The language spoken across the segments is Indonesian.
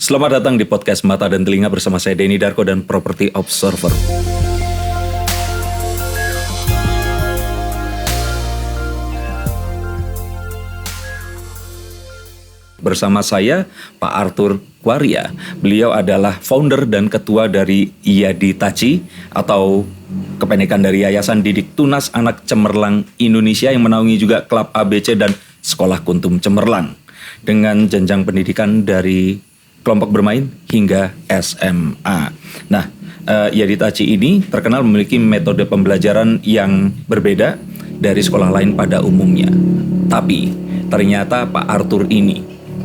Selamat datang di podcast Mata dan Telinga bersama saya Denny Darko dan Property Observer. Bersama saya Pak Arthur Quaria. Beliau adalah founder dan ketua dari Yaditachi atau kependekan dari Yayasan Didik Tunas Anak Cemerlang Indonesia yang menaungi juga klub ABC dan Sekolah Kuntum Cemerlang dengan jenjang pendidikan dari kelompok bermain hingga SMA. Nah, Yaditachi ini terkenal memiliki metode pembelajaran yang berbeda dari sekolah lain pada umumnya. Tapi ternyata Pak Arthur ini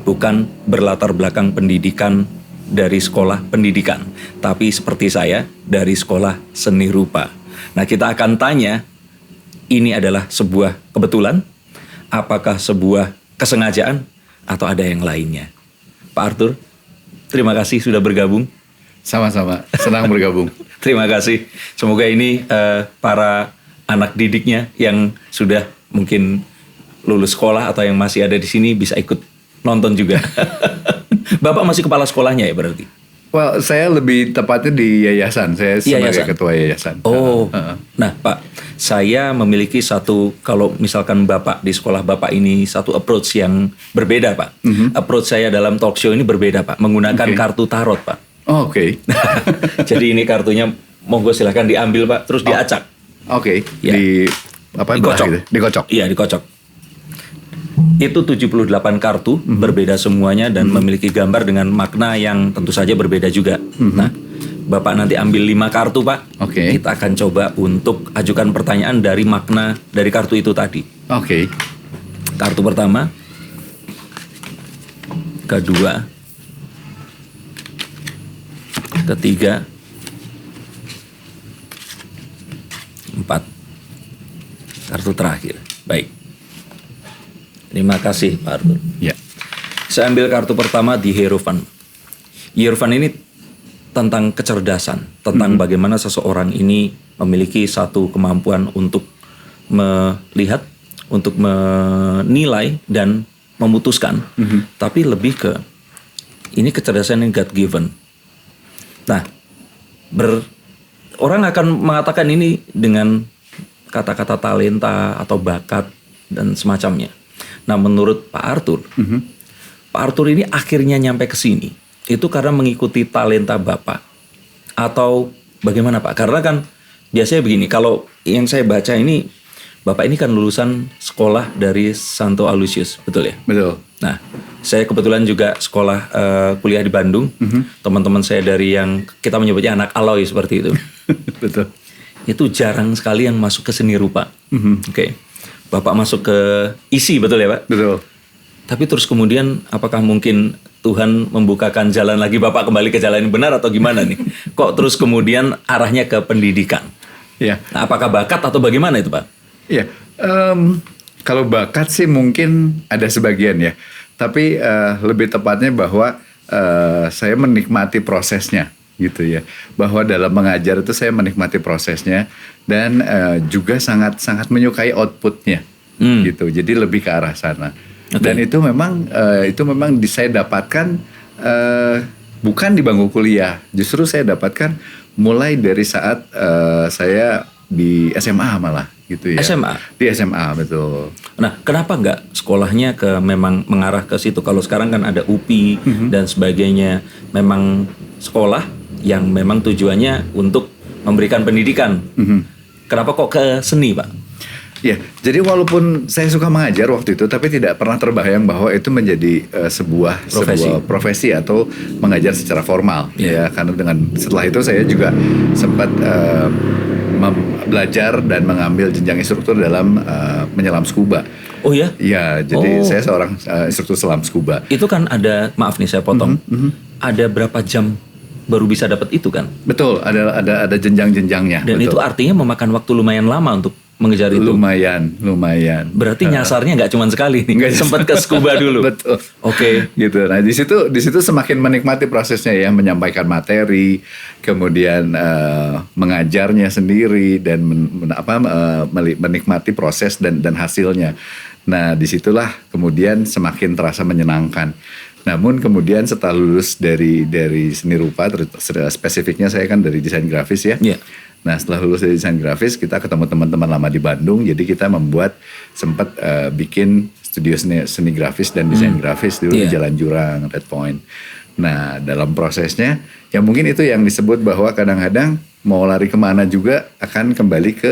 bukan berlatar belakang pendidikan dari sekolah pendidikan, tapi seperti saya dari sekolah seni rupa. Nah, kita akan tanya, ini adalah sebuah kebetulan, apakah sebuah kesengajaan, atau ada yang lainnya? Pak Arthur, terima kasih sudah bergabung. Sama-sama, senang bergabung. Terima kasih. Semoga ini para anak didiknya yang sudah mungkin lulus sekolah atau yang masih ada di sini bisa ikut nonton juga. Bapak masih kepala sekolahnya ya berarti? Well, saya lebih tepatnya di yayasan. Saya sebagai ketua yayasan. Oh, nah Pak, saya memiliki satu, kalau misalkan Bapak di sekolah Bapak ini satu approach yang berbeda Pak. Approach saya dalam talk show ini berbeda Pak, menggunakan kartu tarot Pak. Oh, oke. Jadi ini kartunya, monggo silahkan diambil Pak, terus diacak. Oke. Ya. Dikocok. Gitu? Dikocok. Iya, dikocok. Itu 78 kartu, berbeda semuanya dan memiliki gambar dengan makna yang tentu saja berbeda juga. Nah, Bapak nanti ambil 5 kartu Pak. Oke. Kita akan coba untuk ajukan pertanyaan dari makna dari kartu itu tadi. Oke. Kartu pertama, kedua, ketiga, 4. Kartu terakhir. Baik. Terima kasih Pak Arthur. Ya. Saya ambil kartu pertama di Hierophant. Hierophant ini tentang kecerdasan, tentang bagaimana seseorang ini memiliki satu kemampuan untuk melihat, untuk menilai dan memutuskan. Tapi lebih ke ini kecerdasan yang God given. Nah, orang akan mengatakan ini dengan kata-kata talenta atau bakat dan semacamnya. Nah, menurut Pak Arthur, Pak Arthur ini akhirnya nyampe ke sini itu karena mengikuti talenta Bapak atau bagaimana Pak? Karena kan biasanya begini, kalau yang saya baca ini, Bapak ini kan lulusan sekolah dari Santo Aloysius, betul ya? Betul. Nah, saya kebetulan juga sekolah kuliah di Bandung. Teman-teman saya dari yang kita menyebutnya anak Aloy seperti itu. Betul. Itu jarang sekali yang masuk ke seni rupa. Oke. Bapak masuk ke isi, betul ya Pak? Betul. Tapi terus kemudian apakah mungkin Tuhan membukakan jalan lagi Bapak kembali ke jalan yang benar atau gimana nih? Kok terus kemudian arahnya ke pendidikan? Ya. Nah, apakah bakat atau bagaimana itu Pak? Iya. Kalau bakat sih mungkin ada sebagian ya. Tapi lebih tepatnya bahwa saya menikmati prosesnya. Gitu ya, bahwa dalam mengajar itu saya menikmati prosesnya dan juga sangat menyukai outputnya, gitu. Jadi lebih ke arah sana. Okay. Dan itu memang saya dapatkan bukan di bangku kuliah, justru saya dapatkan mulai dari saat saya di SMA malah, gitu ya. SMA? Di SMA, betul. Nah, kenapa nggak sekolahnya memang mengarah ke situ? Kalau sekarang kan ada UPI dan sebagainya, memang sekolah yang memang tujuannya untuk memberikan pendidikan. Kenapa kok ke seni, Pak? Ya, jadi walaupun saya suka mengajar waktu itu, tapi tidak pernah terbayang bahwa itu menjadi sebuah profesi atau mengajar secara formal. Ya, karena setelah itu saya juga sempat belajar dan mengambil jenjang instruktur dalam menyelam scuba. Oh ya? Ya, jadi saya seorang instruktur selam scuba. Itu kan ada, maaf nih saya potong, ada berapa jam baru bisa dapat itu kan? Betul, ada jenjang-jenjangnya. Dan betul. Itu artinya memakan waktu lumayan lama untuk mengejar itu. Lumayan. Berarti nyasarnya nggak cuma sekali nih, sempat ke scuba dulu. Betul. Oke. Gitu. Nah di situ semakin menikmati prosesnya ya, menyampaikan materi, kemudian mengajarnya sendiri dan menikmati proses dan hasilnya. Nah disitulah kemudian semakin terasa menyenangkan. Namun kemudian setelah lulus dari seni rupa, spesifiknya saya kan dari desain grafis ya. Iya. Nah setelah lulus dari desain grafis kita ketemu teman-teman lama di Bandung. Jadi kita sempat bikin studio seni grafis dan desain grafis dulu di Jalan Jurang, Red Point. Nah dalam prosesnya ya mungkin itu yang disebut bahwa kadang-kadang mau lari kemana juga akan kembali ke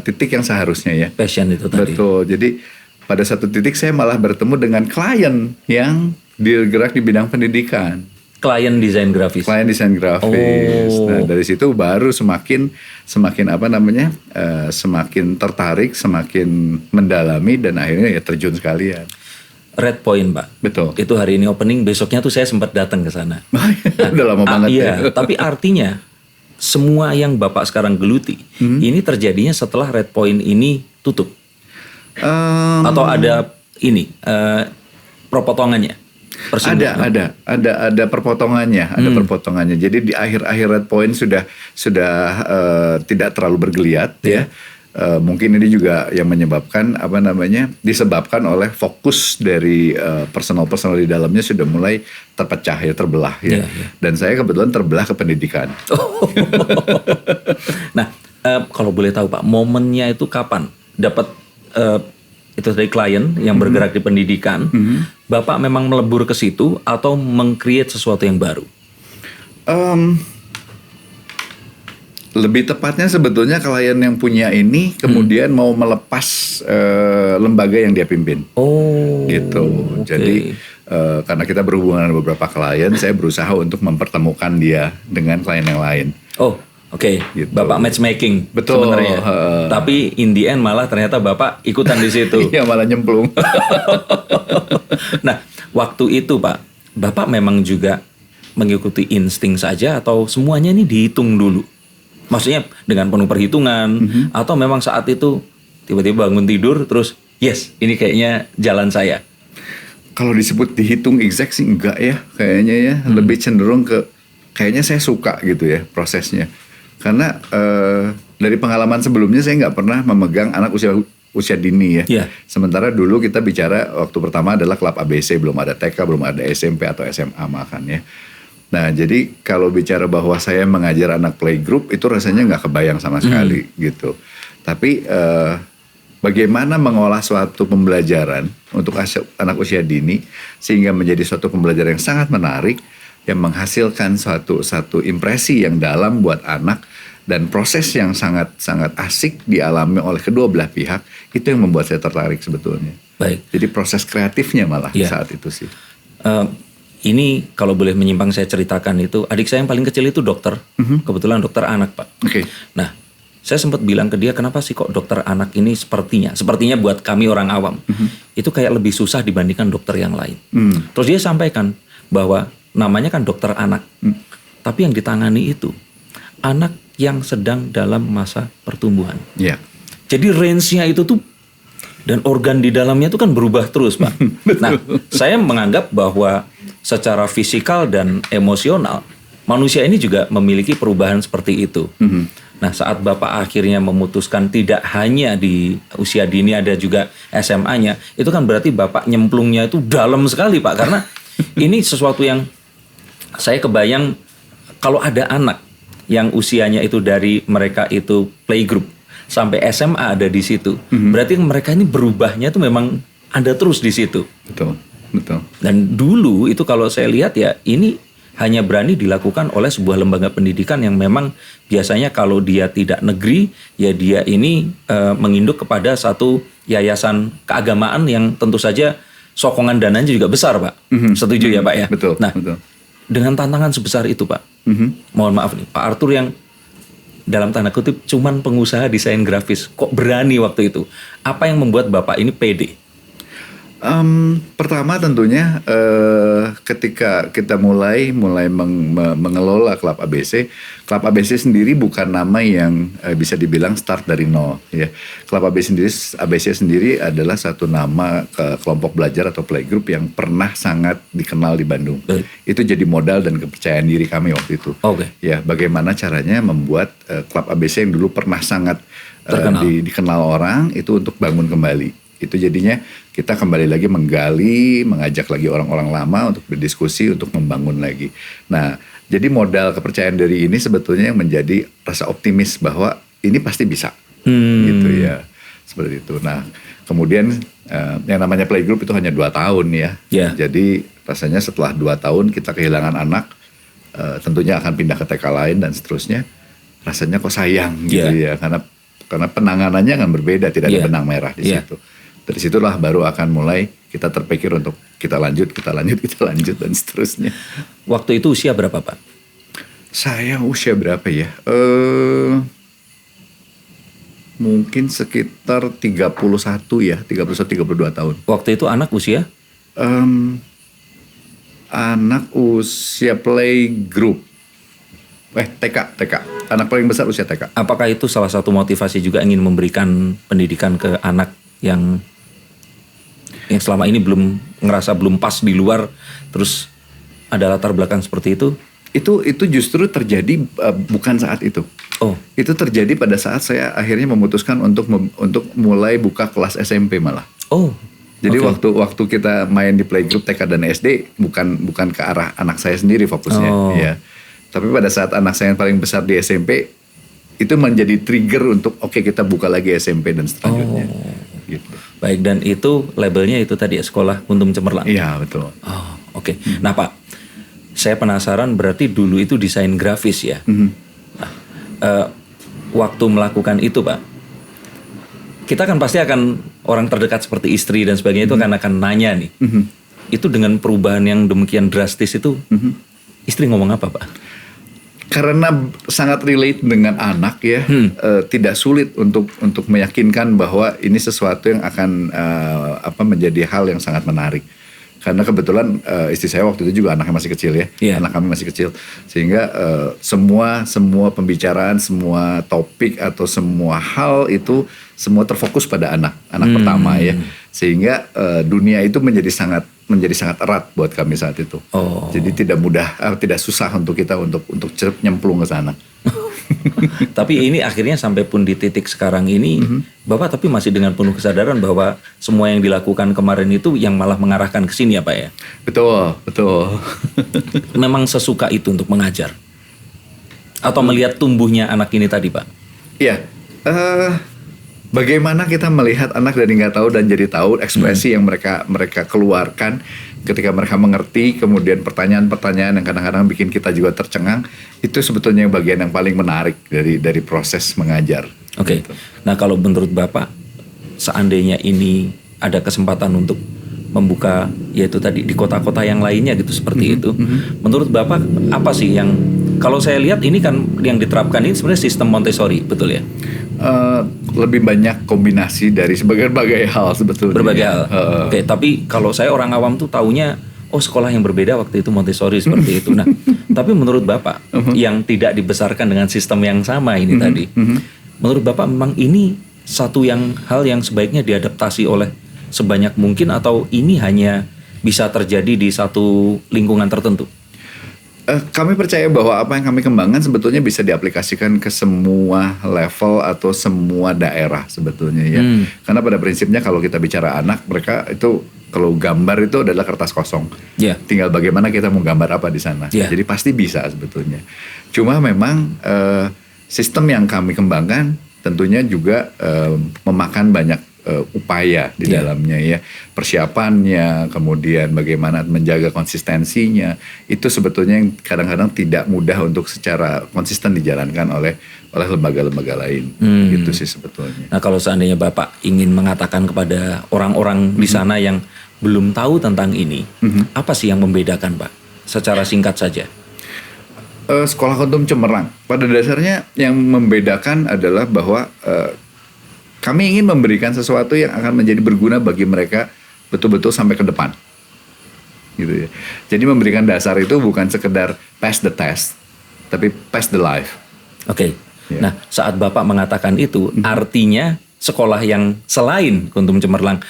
titik yang seharusnya ya. Passion itu tadi. Betul. Jadi pada satu titik saya malah bertemu dengan klien yang bergerak di bidang pendidikan. Klien desain grafis. Klien desain grafis. Nah dari situ baru semakin semakin tertarik, semakin mendalami dan akhirnya ya terjun sekalian. Red Point, Pak. Betul. Itu hari ini opening, besoknya tuh saya sempat datang ke sana. Udah lama banget iya, ya. Tapi artinya semua yang Bapak sekarang geluti, ini terjadinya setelah Red Point ini tutup. Atau ada ini perpotongannya? Ada perpotongannya, perpotongannya. Jadi di akhir-akhir Red Point sudah tidak terlalu bergeliat ya. Mungkin ini juga yang menyebabkan disebabkan oleh fokus dari personal di dalamnya sudah mulai terpecah ya, terbelah ya. Dan saya kebetulan terbelah ke pendidikan. Nah, kalau boleh tahu Pak, momennya itu kapan? Dapat itu dari klien yang bergerak di pendidikan, Bapak memang melebur ke situ atau meng-create sesuatu yang baru? Lebih tepatnya sebetulnya klien yang punya ini kemudian mau melepas lembaga yang dia pimpin. Oh, gitu. Okay. Jadi karena kita berhubungan dengan beberapa klien, saya berusaha untuk mempertemukan dia dengan klien yang lain. Oh, oke. Gitu. Bapak matchmaking. Betul. Sebenarnya. Tapi in the end malah ternyata Bapak ikutan di situ. Iya, malah nyemplung. Nah, waktu itu Pak, Bapak memang juga mengikuti insting saja atau semuanya ini dihitung dulu? Maksudnya dengan penuh perhitungan atau memang saat itu tiba-tiba bangun tidur terus yes ini kayaknya jalan saya? Kalau disebut dihitung exact sih enggak ya kayaknya ya. Lebih cenderung ke kayaknya saya suka gitu ya prosesnya. Karena dari pengalaman sebelumnya saya nggak pernah memegang anak usia dini ya. Yeah. Sementara dulu kita bicara waktu pertama adalah klub ABC, belum ada TK, belum ada SMP atau SMA makan ya. Nah jadi kalau bicara bahwa saya mengajar anak playgroup itu rasanya nggak kebayang sama sekali gitu. Tapi bagaimana mengolah suatu pembelajaran untuk anak usia dini sehingga menjadi suatu pembelajaran yang sangat menarik yang menghasilkan satu impresi yang dalam buat anak dan proses yang sangat asik dialami oleh kedua belah pihak itu yang membuat saya tertarik sebetulnya. Baik. Jadi proses kreatifnya malah saat itu sih. Ini kalau boleh menyimpang saya ceritakan itu adik saya yang paling kecil itu dokter, kebetulan dokter anak Pak. Oke. Nah saya sempat bilang ke dia kenapa sih kok dokter anak ini sepertinya buat kami orang awam itu kayak lebih susah dibandingkan dokter yang lain. Terus dia sampaikan bahwa namanya kan dokter anak, tapi yang ditangani itu anak yang sedang dalam masa pertumbuhan. Iya. Jadi range-nya itu tuh dan organ di dalamnya itu kan berubah terus Pak. Nah saya menganggap bahwa secara fisikal dan emosional manusia ini juga memiliki perubahan seperti itu. Nah saat Bapak akhirnya memutuskan tidak hanya di usia dini ada juga SMA-nya, itu kan berarti Bapak nyemplungnya itu dalam sekali Pak. Karena ini sesuatu yang saya kebayang kalau ada anak yang usianya itu dari mereka itu playgroup sampai SMA ada di situ, berarti mereka ini berubahnya itu memang ada terus di situ. Betul. Dan dulu itu kalau saya lihat ya ini hanya berani dilakukan oleh sebuah lembaga pendidikan yang memang biasanya kalau dia tidak negeri ya dia ini menginduk kepada satu yayasan keagamaan yang tentu saja sokongan dananya juga besar Pak. Setuju ya Pak ya? Betul. Nah dengan tantangan sebesar itu Pak, mohon maaf nih Pak Arthur yang dalam tanda kutip cuman pengusaha desain grafis kok berani waktu itu? Apa yang membuat Bapak ini pede? Pertama tentunya ketika kita mulai mengelola Klub ABC, Klub ABC sendiri bukan nama yang bisa dibilang start dari nol ya. Klub ABC sendiri adalah satu nama kelompok belajar atau playgroup yang pernah sangat dikenal di Bandung. Itu jadi modal dan kepercayaan diri kami waktu itu. Ya, bagaimana caranya membuat Klub ABC yang dulu pernah sangat dikenal orang itu untuk bangun kembali. Itu jadinya kita kembali lagi menggali, mengajak lagi orang-orang lama untuk berdiskusi, untuk membangun lagi. Nah, jadi modal kepercayaan diri ini sebetulnya yang menjadi rasa optimis bahwa ini pasti bisa, gitu ya, seperti itu. Nah, kemudian yang namanya playgroup itu hanya 2 tahun ya. Jadi rasanya setelah 2 tahun kita kehilangan anak, tentunya akan pindah ke TK lain dan seterusnya. Rasanya kok sayang gitu ya, karena penanganannya kan berbeda, tidak ada benang merah di situ. Dari situlah baru akan mulai kita terpikir untuk kita lanjut dan seterusnya. Waktu itu usia berapa, Pak? Saya usia berapa ya? Mungkin sekitar 31 ya, 31-32 tahun. Waktu itu anak usia? Anak usia playgroup. TK. Anak paling besar usia TK. Apakah itu salah satu motivasi juga ingin memberikan pendidikan ke anak yang selama ini belum pas di luar, terus ada latar belakang seperti itu? Itu justru terjadi bukan saat itu. Oh. Itu terjadi pada saat saya akhirnya memutuskan untuk mulai buka kelas SMP malah. Oh. Jadi waktu kita main di playgroup TK dan SD bukan ke arah anak saya sendiri fokusnya, ya. Tapi pada saat anak saya yang paling besar di SMP, itu menjadi trigger untuk kita buka lagi SMP dan selanjutnya. Gitu. Baik, dan itu labelnya itu tadi ya, Sekolah Kuntum Cemerlang. Iya, betul. Oh, oke. Nah, Pak, saya penasaran, berarti dulu itu desain grafis ya. Nah, waktu melakukan itu, Pak, kita kan pasti akan orang terdekat seperti istri dan sebagainya itu akan nanya nih. Itu dengan perubahan yang demikian drastis itu, istri ngomong apa, Pak? Karena sangat relate dengan anak ya, tidak sulit untuk meyakinkan bahwa ini sesuatu yang akan menjadi hal yang sangat menarik. Karena kebetulan istri saya waktu itu juga anaknya masih kecil ya, anak kami masih kecil, sehingga semua pembicaraan, semua topik atau semua hal itu semua terfokus pada anak pertama ya, sehingga dunia itu menjadi sangat erat buat kami saat itu. Jadi tidak susah untuk kita untuk nyemplung ke sana. Tapi ini akhirnya sampai pun di titik sekarang ini, Bapak tapi masih dengan penuh kesadaran bahwa semua yang dilakukan kemarin itu yang malah mengarahkan ke sini ya, Pak ya? Betul. Memang sesuka itu untuk mengajar? Atau melihat tumbuhnya anak ini tadi, Pak? Iya. Bagaimana kita melihat anak dari nggak tahu dan jadi tahu, ekspresi yang mereka keluarkan ketika mereka mengerti, kemudian pertanyaan-pertanyaan yang kadang-kadang bikin kita juga tercengang, itu sebetulnya bagian yang paling menarik dari proses mengajar. Oke. Gitu. Nah, kalau menurut Bapak, seandainya ini ada kesempatan untuk membuka yaitu tadi di kota-kota yang lainnya gitu seperti itu, menurut Bapak apa sih yang, kalau saya lihat ini kan yang diterapkan ini sebenarnya sistem Montessori, betul ya? Lebih banyak kombinasi dari berbagai hal sebetulnya. Berbagai hal. Oke, tapi kalau saya orang awam tuh taunya sekolah yang berbeda waktu itu Montessori seperti itu. Nah, tapi menurut Bapak yang tidak dibesarkan dengan sistem yang sama ini tadi, menurut Bapak memang ini satu hal yang sebaiknya diadaptasi oleh sebanyak mungkin, atau ini hanya bisa terjadi di satu lingkungan tertentu? Kami percaya bahwa apa yang kami kembangkan sebetulnya bisa diaplikasikan ke semua level atau semua daerah sebetulnya ya. Karena pada prinsipnya kalau kita bicara anak, mereka itu kalau gambar itu adalah kertas kosong. Tinggal bagaimana kita mau gambar apa di sana. Jadi pasti bisa sebetulnya. Cuma memang sistem yang kami kembangkan tentunya juga memakan banyak upaya di dalamnya ya, persiapannya, kemudian bagaimana menjaga konsistensinya, itu sebetulnya yang kadang-kadang tidak mudah untuk secara konsisten dijalankan oleh lembaga-lembaga lain. Gitu sih sebetulnya. Nah, kalau seandainya Bapak ingin mengatakan kepada orang-orang di sana yang belum tahu tentang ini, apa sih yang membedakan, Pak? Secara singkat saja. Sekolah Kuntum Cemerlang pada dasarnya yang membedakan adalah bahwa kami ingin memberikan sesuatu yang akan menjadi berguna bagi mereka betul-betul sampai ke depan, gitu ya. Jadi memberikan dasar itu bukan sekedar pass the test, tapi pass the life. Oke. Nah, saat Bapak mengatakan itu, artinya sekolah yang selain Kuntum Cemerlang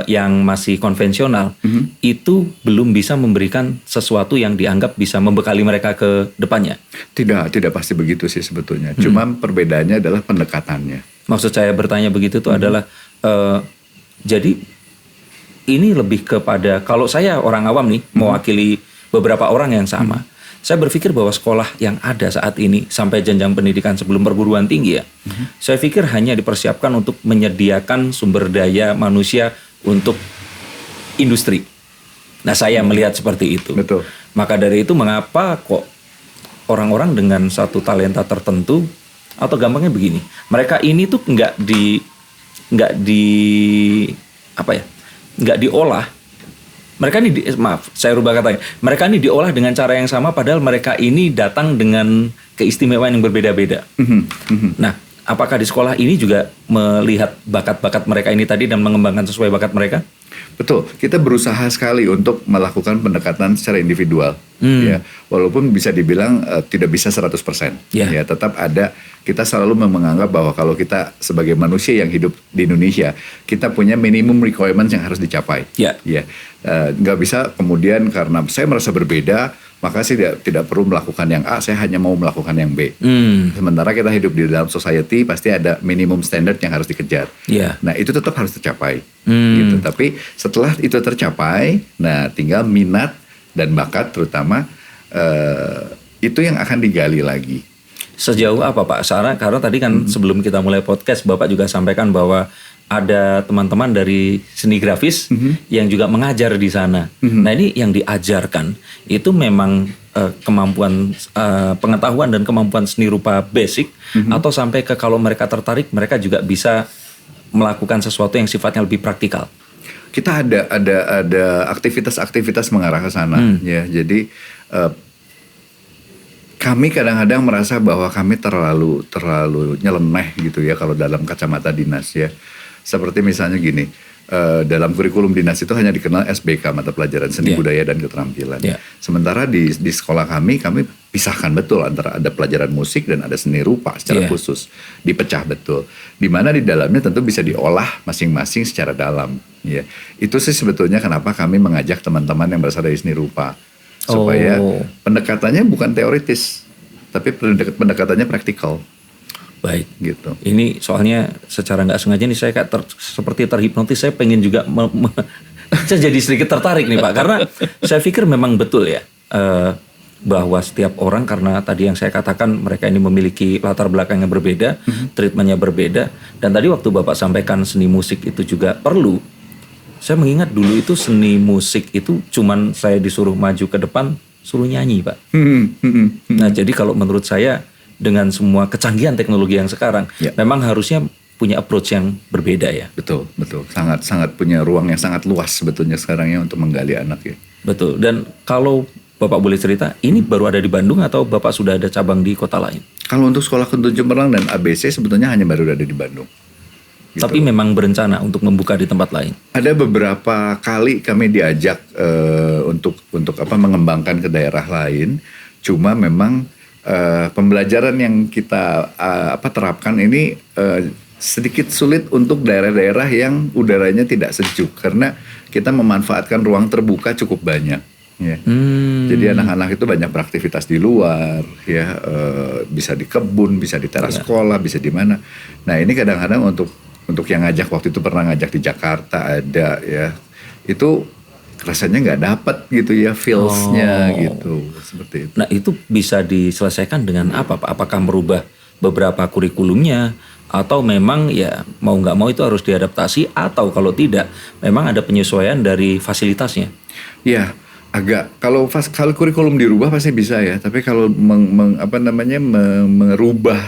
yang masih konvensional itu belum bisa memberikan sesuatu yang dianggap bisa membekali mereka ke depannya. Tidak pasti begitu sih sebetulnya. Cuma perbedaannya adalah pendekatannya. Maksud saya bertanya begitu itu adalah Jadi ini lebih kepada, kalau saya orang awam nih, mewakili beberapa orang yang sama. Saya berpikir bahwa sekolah yang ada saat ini sampai jenjang pendidikan sebelum perguruan tinggi ya, saya pikir hanya dipersiapkan untuk menyediakan sumber daya manusia untuk industri. Nah, saya melihat seperti itu. Betul. Maka dari itu mengapa kok orang-orang dengan satu talenta tertentu, atau gampangnya begini, mereka ini tuh nggak diolah. Mereka ini, saya rubah katanya. Mereka ini diolah dengan cara yang sama, padahal mereka ini datang dengan keistimewaan yang berbeda-beda. Nah, apakah di sekolah ini juga melihat bakat-bakat mereka ini tadi dan mengembangkan sesuai bakat mereka? Betul, kita berusaha sekali untuk melakukan pendekatan secara individual, ya. Walaupun bisa dibilang tidak bisa 100%, ya. Tetap ada, kita selalu menganggap bahwa kalau kita sebagai manusia yang hidup di Indonesia, kita punya minimum requirements yang harus dicapai, ya. Nggak bisa kemudian karena saya merasa berbeda, maka saya tidak perlu melakukan yang A, saya hanya mau melakukan yang B. Sementara kita hidup di dalam society, pasti ada minimum standard yang harus dikejar. Nah, itu tetap harus tercapai. Gitu. Tapi setelah itu tercapai, nah tinggal minat dan bakat terutama itu yang akan digali lagi. Sejauh apa Pak? Karena tadi kan sebelum kita mulai podcast, Bapak juga sampaikan bahwa ada teman-teman dari seni grafis yang juga mengajar di sana. Nah, ini yang diajarkan itu memang kemampuan pengetahuan dan kemampuan seni rupa basic, atau sampai ke kalau mereka tertarik mereka juga bisa melakukan sesuatu yang sifatnya lebih praktikal. Kita ada aktivitas-aktivitas mengarah ke sana, ya. Jadi kami kadang-kadang merasa bahwa kami terlalu nyeleneh gitu ya kalau dalam kacamata dinas ya. Seperti misalnya gini, dalam kurikulum dinas itu hanya dikenal SBK, mata pelajaran seni budaya dan keterampilan. Sementara di sekolah kami pisahkan betul antara ada pelajaran musik dan ada seni rupa secara khusus, dipecah betul. Di mana di dalamnya tentu bisa diolah masing-masing secara dalam. Ya, itu sih sebetulnya kenapa kami mengajak teman-teman yang berasal dari seni rupa supaya pendekatannya bukan teoritis, tapi pendekatannya praktikal. Baik, gitu. Ini soalnya secara nggak sengaja nih saya kayak seperti terhipnotis. Saya pengen juga saya jadi sedikit tertarik nih Pak, karena saya pikir memang betul ya bahwa setiap orang, karena tadi yang saya katakan mereka ini memiliki latar belakang yang berbeda, treatmentnya berbeda, dan tadi waktu Bapak sampaikan seni musik itu juga perlu. Saya mengingat dulu itu seni musik itu cuman saya disuruh maju ke depan, suruh nyanyi Pak. Nah, jadi kalau menurut saya dengan semua kecanggihan teknologi yang sekarang, memang harusnya punya approach yang berbeda ya. Betul. Sangat punya ruang yang sangat luas sebetulnya sekarang ya untuk menggali anak ya. Betul. Dan kalau Bapak boleh cerita, ini baru ada di Bandung atau Bapak sudah ada cabang di kota lain? Kalau untuk Sekolah Kuntun Cemerlang dan ABC sebetulnya hanya baru ada di Bandung. Gitu. Tapi memang berencana untuk membuka di tempat lain? Ada beberapa kali kami diajak untuk mengembangkan ke daerah lain. Cuma memang pembelajaran yang kita terapkan ini sedikit sulit untuk daerah-daerah yang udaranya tidak sejuk, karena kita memanfaatkan ruang terbuka cukup banyak ya. Jadi anak-anak itu banyak beraktivitas di luar ya, bisa di kebun, bisa di teras sekolah, bisa di mana. Nah, ini kadang-kadang untuk yang ngajak, waktu itu pernah ngajak di Jakarta ada ya, itu rasanya nggak dapat gitu ya feels-nya gitu, seperti itu. Nah, itu bisa diselesaikan dengan apa Pak? Apakah merubah beberapa kurikulumnya, atau memang ya mau nggak mau itu harus diadaptasi, atau kalau tidak memang ada penyesuaian dari fasilitasnya? Ya, kalau kurikulum dirubah pasti bisa ya, tapi kalau merubah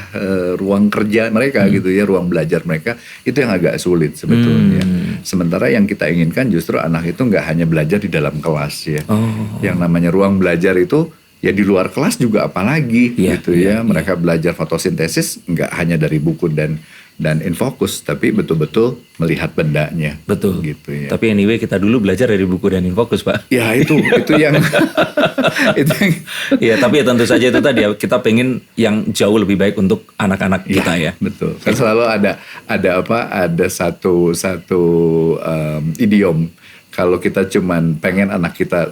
ruang kerja mereka gitu ya, ruang belajar mereka, itu yang agak sulit sebetulnya. Sementara yang kita inginkan justru anak itu nggak hanya belajar di dalam kelas ya. Yang namanya ruang belajar itu ya di luar kelas juga apalagi gitu ya. Mereka belajar fotosintesis nggak hanya dari buku dan infokus, tapi betul-betul melihat bendanya. Betul. Gitu ya. Tapi anyway kita dulu belajar dari buku dan infokus Pak. Ya itu yang ya, tapi tentu saja itu tadi ya, kita pengen yang jauh lebih baik untuk anak-anak kita ya. Betul. Kan selalu ada satu idiom. Kalau kita cuman pengen anak kita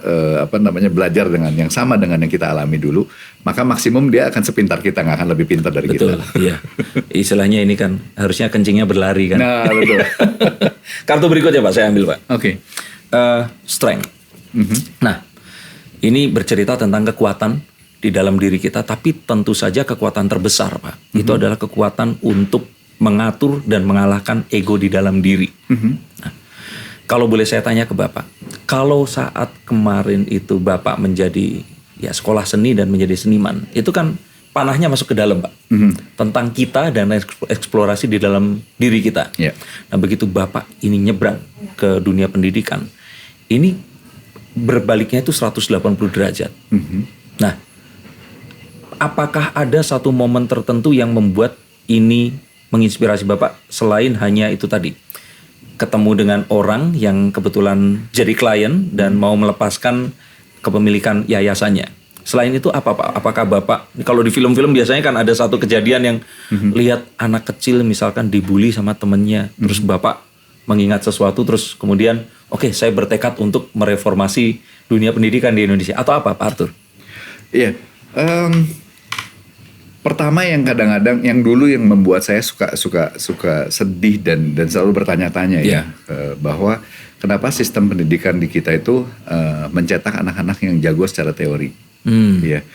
belajar dengan yang sama dengan yang kita alami dulu, maka maksimum dia akan sepintar kita, nggak akan lebih pintar dari Betul, kita. iya. Istilahnya ini kan harusnya kencingnya berlari kan. Nah, betul. Kartu berikutnya Pak, saya ambil Pak. Oke. Strength. Nah, ini bercerita tentang kekuatan di dalam diri kita, tapi tentu saja kekuatan terbesar Pak. Itu adalah kekuatan untuk mengatur dan mengalahkan ego di dalam diri. Nah, kalau boleh saya tanya ke Bapak, kalau saat kemarin itu Bapak menjadi ya sekolah seni dan menjadi seniman, itu kan panahnya masuk ke dalam Pak, tentang kita dan eksplorasi di dalam diri kita. Yeah. Nah begitu Bapak ini nyebrang ke dunia pendidikan, ini berbaliknya itu 180 derajat. Nah, apakah ada satu momen tertentu yang membuat ini menginspirasi Bapak selain hanya itu tadi? Ketemu dengan orang yang kebetulan jadi klien dan mau melepaskan kepemilikan yayasannya. Selain itu apa Pak? Apakah Bapak, kalau di film-film biasanya kan ada satu kejadian yang lihat anak kecil misalkan dibully sama temennya, terus Bapak mengingat sesuatu, terus kemudian oke, saya bertekad untuk mereformasi dunia pendidikan di Indonesia, atau apa Pak Arthur? Iya. Pertama yang kadang-kadang yang dulu yang membuat saya suka sedih dan selalu bertanya-tanya ya, bahwa kenapa sistem pendidikan di kita itu mencetak anak-anak yang jago secara teori. Ya.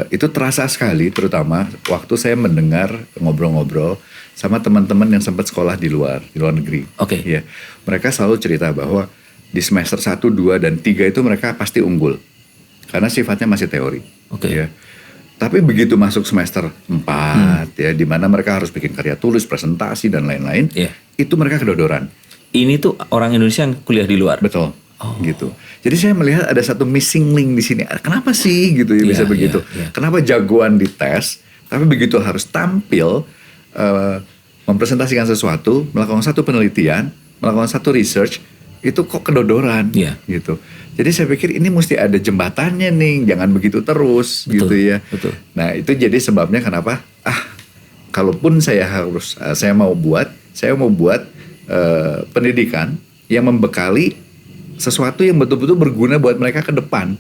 Itu terasa sekali, terutama waktu saya mendengar ngobrol-ngobrol sama teman-teman yang sempat sekolah di luar negeri. Oke. Ya. Mereka selalu cerita bahwa di semester 1, 2, dan 3 itu mereka pasti unggul karena sifatnya masih teori. Oke. Ya. Tapi begitu masuk semester 4 ya, di mana mereka harus bikin karya tulis, presentasi dan lain-lain, itu mereka kedodoran. Ini tuh orang Indonesia yang kuliah di luar. Betul. Gitu. Jadi saya melihat ada satu missing link di sini. Kenapa sih gitu ya bisa begitu? Kenapa jagoan di tes, tapi begitu harus tampil mempresentasikan sesuatu, melakukan satu penelitian, melakukan satu research, itu kok kedodoran gitu. Jadi saya pikir ini mesti ada jembatannya nih, jangan begitu terus. Betul, gitu ya. Betul. Nah itu jadi sebabnya kenapa kalaupun saya mau buat pendidikan yang membekali sesuatu yang betul-betul berguna buat mereka ke depan.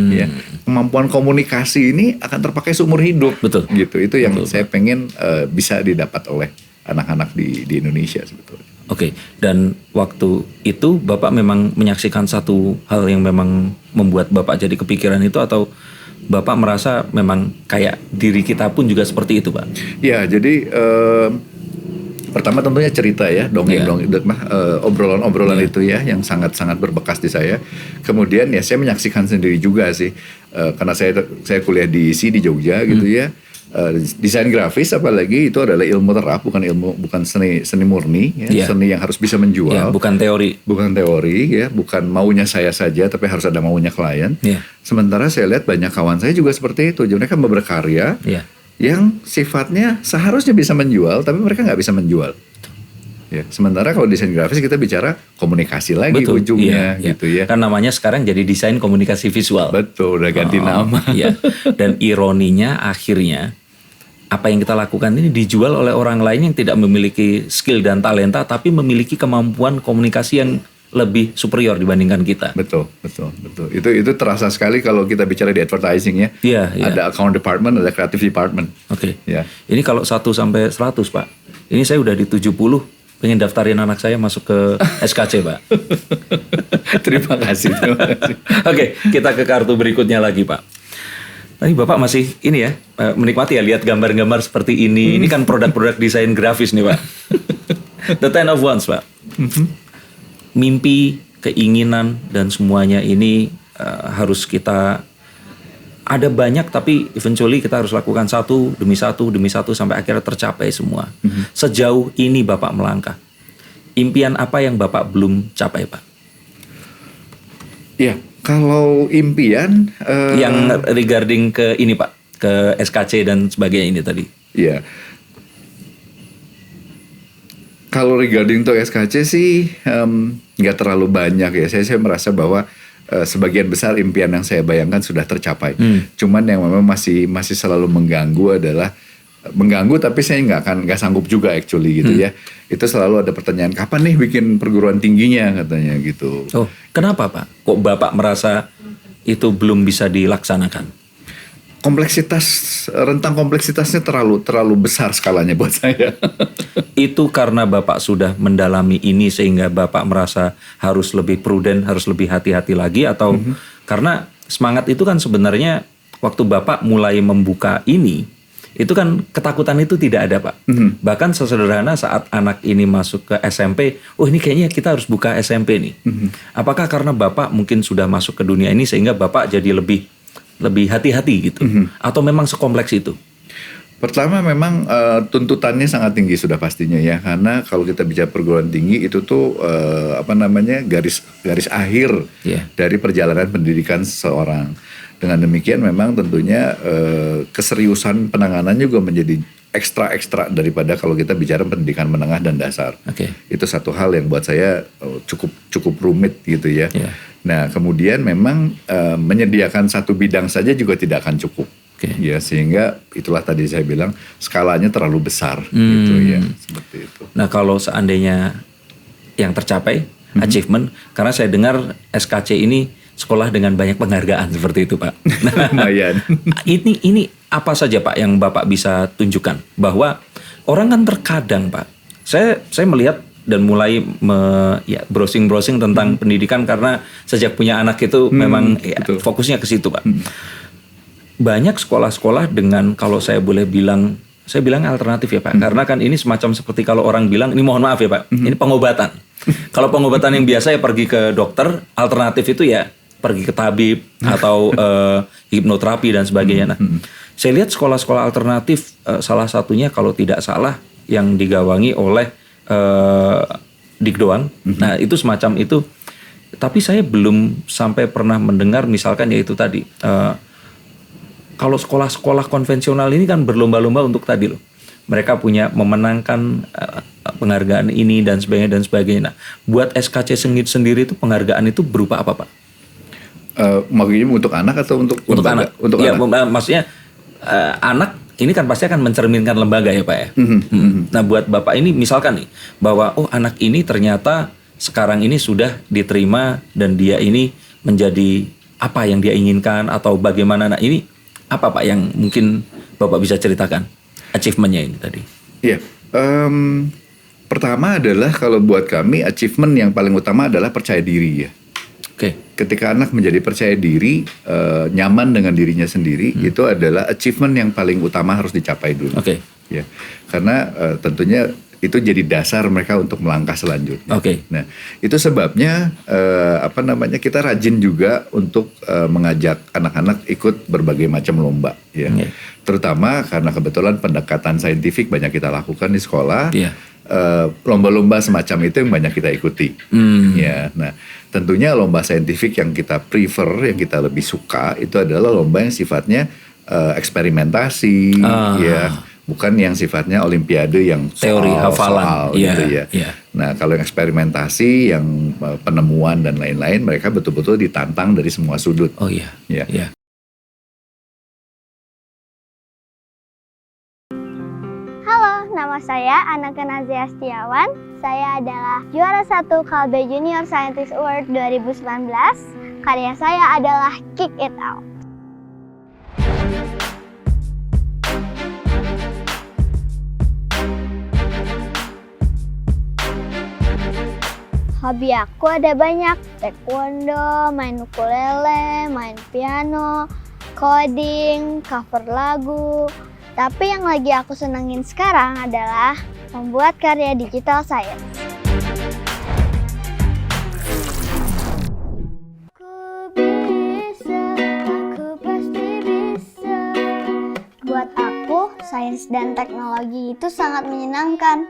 Ya. Kemampuan komunikasi ini akan terpakai seumur hidup. Betul. Gitu. Itu yang saya pengen bisa didapat oleh anak-anak di Indonesia sebetulnya. Oke, dan waktu itu Bapak memang menyaksikan satu hal yang memang membuat Bapak jadi kepikiran itu, atau Bapak merasa memang kayak diri kita pun juga seperti itu Pak? Ya, jadi pertama tentunya cerita ya, obrolan-obrolan itu ya yang sangat-sangat berbekas di saya. Kemudian ya saya menyaksikan sendiri juga sih, karena saya kuliah di Jogja gitu ya. Desain grafis apalagi itu adalah ilmu terap, bukan seni murni ya, seni yang harus bisa menjual, bukan teori ya, bukan maunya saya saja tapi harus ada maunya klien. Sementara saya lihat banyak kawan saya juga seperti itu, jadi mereka berkarya yang sifatnya seharusnya bisa menjual tapi mereka nggak bisa menjual. Ya, sementara kalau desain grafis kita bicara komunikasi lagi ujungnya gitu ya. Kan namanya sekarang jadi desain komunikasi visual. Betul, udah ganti nama. Ya. Dan ironinya akhirnya apa yang kita lakukan ini dijual oleh orang lain yang tidak memiliki skill dan talenta, tapi memiliki kemampuan komunikasi yang lebih superior dibandingkan kita. Betul. Itu terasa sekali kalau kita bicara di advertising ya. Ada account department, ada creative department. Oke. Ya. Ini kalau 1 sampai 100 Pak. Ini saya udah di 70. Pengen daftarin anak saya masuk ke SKC Pak. Terima kasih. Oke, kita ke kartu berikutnya lagi Pak. Tadi Bapak masih ini ya, menikmati ya lihat gambar-gambar seperti ini. Ini kan produk-produk desain grafis nih Pak. The Ten of Wands Pak. Mimpi, keinginan dan semuanya ini harus kita, ada banyak tapi eventually kita harus lakukan satu demi satu sampai akhirnya tercapai semua. Sejauh ini Bapak melangkah, impian apa yang Bapak belum capai Pak? Iya, kalau impian yang regarding ke ini Pak, ke SKC dan sebagainya ini tadi. Iya. Kalau regarding to SKC sih nggak terlalu banyak ya. Saya merasa bahwa sebagian besar impian yang saya bayangkan sudah tercapai. Cuman yang memang masih selalu mengganggu adalah mengganggu, tapi saya nggak sanggup juga actually gitu ya. Itu selalu ada pertanyaan, kapan nih bikin perguruan tingginya katanya gitu. Oh, kenapa Pak? Kok Bapak merasa itu belum bisa dilaksanakan? Rentang kompleksitasnya terlalu besar skalanya buat saya. Itu karena Bapak sudah mendalami ini sehingga Bapak merasa harus lebih prudent, harus lebih hati-hati lagi, atau karena semangat itu kan sebenarnya waktu Bapak mulai membuka ini, itu kan ketakutan itu tidak ada Pak. Bahkan sesederhana saat anak ini masuk ke SMP, oh ini kayaknya kita harus buka SMP nih. Apakah karena Bapak mungkin sudah masuk ke dunia ini sehingga Bapak jadi lebih hati-hati gitu? Atau memang sekompleks itu? Pertama memang tuntutannya sangat tinggi sudah pastinya ya, karena kalau kita bicara perguruan tinggi itu tuh garis akhir dari perjalanan pendidikan seseorang. Dengan demikian memang tentunya keseriusan penanganan juga menjadi ekstra daripada kalau kita bicara pendidikan menengah dan dasar. Itu satu hal yang buat saya cukup rumit gitu ya. Nah kemudian memang menyediakan satu bidang saja juga tidak akan cukup. Ya, sehingga itulah tadi saya bilang skalanya terlalu besar gitu ya, seperti itu. Nah kalau seandainya yang tercapai achievement, karena saya dengar SKC ini sekolah dengan banyak penghargaan seperti itu Pak. Lumayan. Ini apa saja Pak yang Bapak bisa tunjukkan bahwa orang kan terkadang Pak, saya melihat dan mulai browsing tentang pendidikan karena sejak punya anak itu memang fokusnya ke situ Pak. Banyak sekolah-sekolah dengan, kalau saya boleh bilang, saya bilang alternatif ya Pak. Karena kan ini semacam seperti kalau orang bilang, ini mohon maaf ya Pak, ini pengobatan. Kalau pengobatan yang biasa ya pergi ke dokter, alternatif itu ya pergi ke tabib atau hipnoterapi dan sebagainya. Nah, saya lihat sekolah-sekolah alternatif, salah satunya kalau tidak salah yang digawangi oleh Dikdoan. Nah itu semacam itu. Tapi saya belum sampai pernah mendengar misalkan ya itu tadi. Kalau sekolah-sekolah konvensional ini kan berlomba-lomba untuk tadi loh. Mereka punya memenangkan penghargaan ini dan sebagainya. Nah, buat SKC Sengit sendiri itu penghargaan itu berupa apa Pak? Maksudnya untuk anak atau untuk anak? Untuk ya, anak. Maksudnya anak ini kan pasti akan mencerminkan lembaga ya Pak ya. Nah buat Bapak ini misalkan nih bahwa anak ini ternyata sekarang ini sudah diterima dan dia ini menjadi apa yang dia inginkan atau bagaimana. Nah ini apa Pak yang mungkin Bapak bisa ceritakan achievementnya ini tadi? Iya, pertama adalah kalau buat kami achievement yang paling utama adalah percaya diri ya. Ketika anak menjadi percaya diri, nyaman dengan dirinya sendiri, itu adalah achievement yang paling utama harus dicapai dulu. Ya, karena tentunya itu jadi dasar mereka untuk melangkah selanjutnya. Nah, itu sebabnya kita rajin juga untuk mengajak anak-anak ikut berbagai macam lomba, ya. Terutama karena kebetulan pendekatan saintifik banyak kita lakukan di sekolah. Lomba-lomba semacam itu yang banyak kita ikuti. Ya, nah tentunya lomba saintifik yang kita prefer, yang kita lebih suka itu adalah lomba yang sifatnya eksperimentasi, ya. Bukan yang sifatnya olimpiade yang teori hafalan gitu ya. Nah kalau yang eksperimentasi, yang penemuan dan lain-lain, mereka betul-betul ditantang dari semua sudut. Halo, nama saya Anaka Nazia Setiawan. Saya adalah juara 1 Kalbe Junior Scientist Award 2019. Karya saya adalah Kick It Out. Hobi aku ada banyak, taekwondo, main ukulele, main piano, coding, cover lagu. Tapi yang lagi aku senengin sekarang adalah membuat karya digital science. Ku bisa, aku pasti bisa. Buat aku, sains dan teknologi itu sangat menyenangkan.